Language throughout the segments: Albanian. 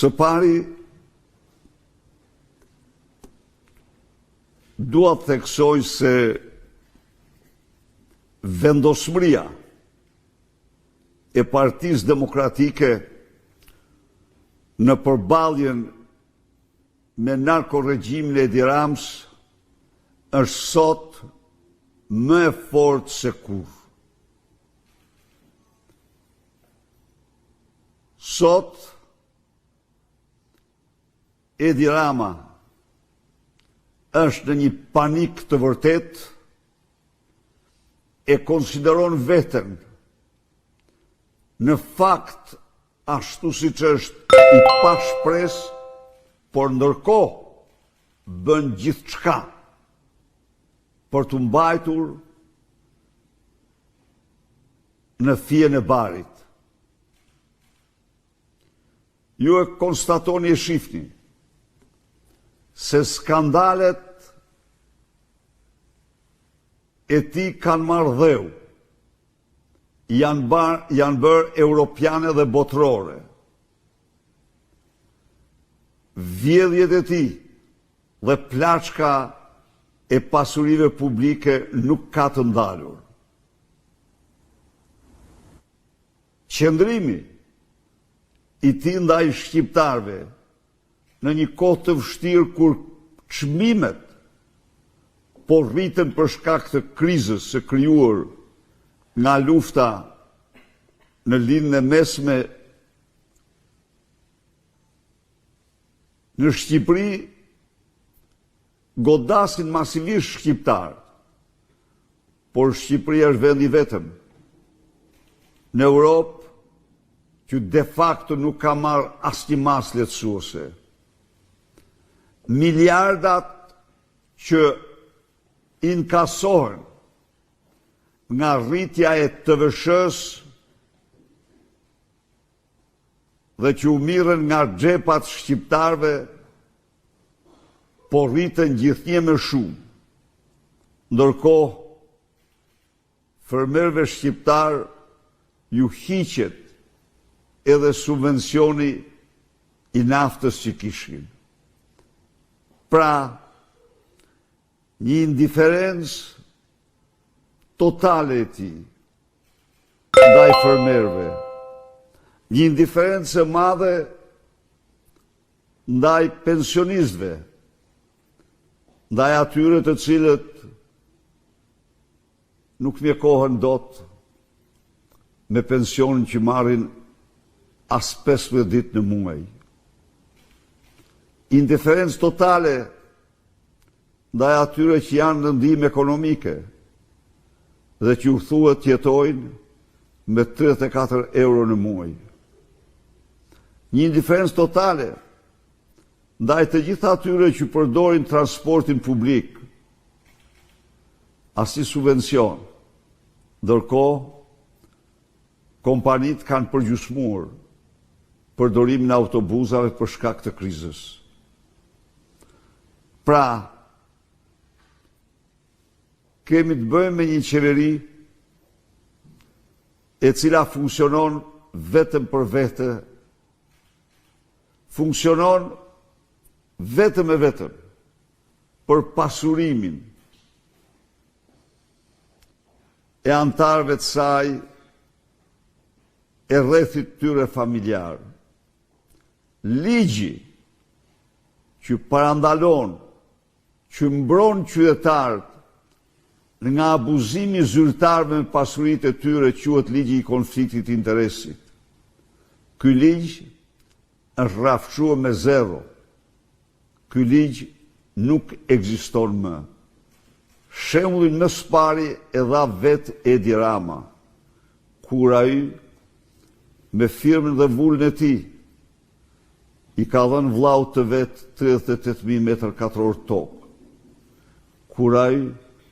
Së pari, dua të theksoj se vendosmëria e Partisë Demokratike në përballjen me narkorregjimin e Edi Ramës është sot më e fortë se kurrë. Sot Edi Rama është në një panik të vërtet, e konsideron veten në fakt ashtu siç është i pashpres, por ndërkohë bën gjithçka për të mbajtur në fije e barit. Ju e konstatoni e shifni se skandalet e ti kanë marrë dheu, janë bërë europiane dhe botërore. Vjedhjet e ti dhe plaçka e pasurive publike nuk ka të ndalur. Qëndrimi i ti ndaj shqiptarve në një kohë të vështirë kur çmimet po rriten për shkak të krizës së krijuar nga lufta në lindjen e mesme në Shqipëri, godasin masivisht shqiptar, por Shqipëria është vendi vetëm në Europë që de facto nuk ka marrë asnjë mas lehtësuese. Miliardat që inkasohen nga rritja e TVSH-s dhe që u mirën nga xhepat shqiptarëve, po rriten gjithnjë më shumë. Ndërkohë, fermerëve shqiptar ju hiqet edhe subvencioni i naftës që kishin. Pra, një indiferencë totale e tij ndaj fermerëve, një indiferencë e madhe ndaj pensionistëve, ndaj atyre të cilët nuk mjekohen dot me pensionin që marrin as 15 ditë në muaj. Indiferencë totale ndaj atyre që janë në ndihmë ekonomike dhe që u thuhet jetojnë me 34 euro në muaj. Një indiferencë totale ndaj të gjithë atyre që përdorin transportin publik, as si subvencion, ndërkohë kompanitë kanë përgjysmuar përdorimin e autobusave për shkak të krizës. Pra, kemi të bëjmë me një qeveri e cila funksionon vetëm për vete, funksionon vetëm e vetëm për pasurimin e antarëve të saj, e rrethit tyre familjar. Ligji që parandalon, që mbron qytetarët nga abuzimi zyrtarëve me pasuritë e tyre, quhet ligji i konfliktit të interesit. Ky ligj është rrafshuar me zero. Ky ligj nuk ekziston më. Shembullin më së pari e dha vetë Edi Rama, kur ai me firmën dhe vullën e tij i ka dhënë vllaut të vet 38.000 metër katror tokë, kur ai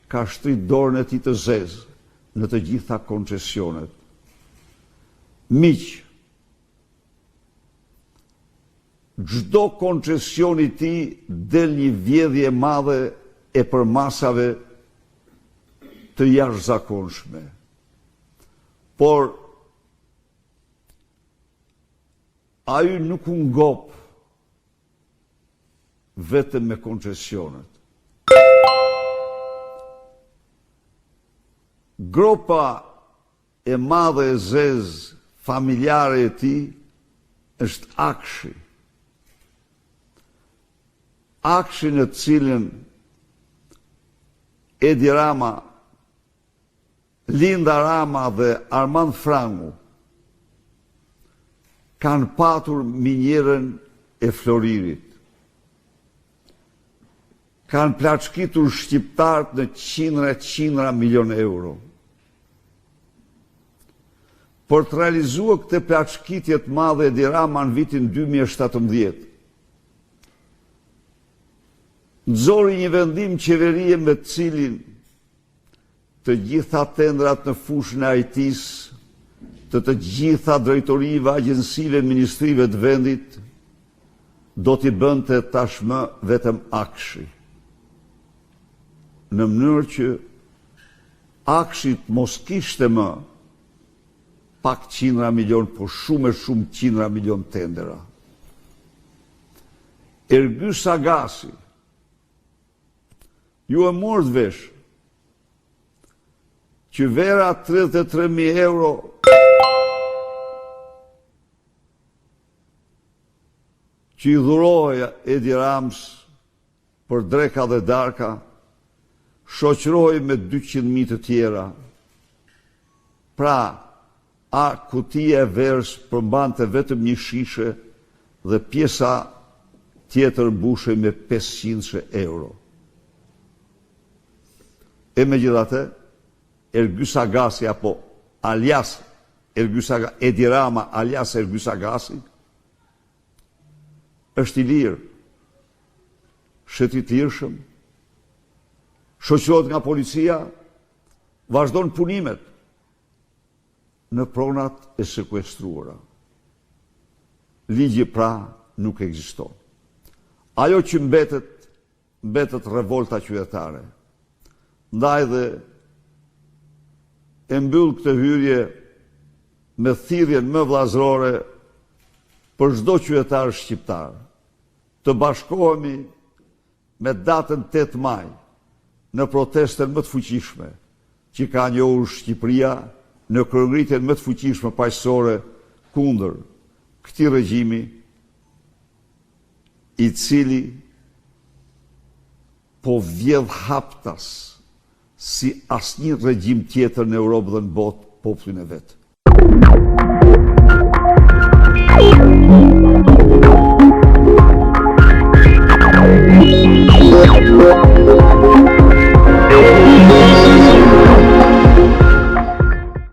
ka shtrit dorën e tij të zezë në të gjitha koncesionet. Miq, çdo koncesion i tij del një vjedhje e madhe e përmasave të jashtëzakonshme. Por ai nuk u ngop vetëm me koncesionet. Gropa e madhe e zezë familjare e tij është Akshi. Akshi në cilën Edi Rama, Linda Rama dhe Armand Frangu kanë patur minjerën e Floririt. Kanë plaçkitur shqiptarët në qindra milion euro. Për të realizuar këtë plaçkitje të madhe Edi Rama në vitin 2017, nxori një vendim qeverie me të cilin të gjitha tendrat në fushën e IT-s, të gjitha drejtorive, agjensive, ministrive të vendit, do t'i bënte tashmë vetëm Akshi. Në mënyrë që Akshit mos kishte më pak qindra milion, por shumë qindra milion tendera. Ergyll Sagasi, ju e morët vesh që vera 33.000 euro që i dhuroja Edi Rams për dreka dhe darka, shoqëroj me 200.000 të tjera. Pra, kutia e verës përmbante vetëm një shishe dhe pjesa tjetër mbushej me 500 euro. E megjithatë, Ergyll Sagasi apo alias Edi Rama alias Ergyll Sagasi është i lirë, shëtit lirshëm, shoqërohet nga policia, vazhdon punimet në pronat e sekuestruara. Ligji pra nuk ekziston. Ajo që mbetet revolta qytetare. Ndaj dhe e mbyll këtë hyrje me thirrjen më vllazërore për çdo qytetar shqiptar të bashkohemi me datën 8 maj në protestën më të fuqishme që ka njohur Shqipëria në kryengritjen më të fuqishme paqësore kundër këtij regjimi i cili po vjedh haptas si asnjë regjim tjetër në Europë dhe në botë popullin e vet.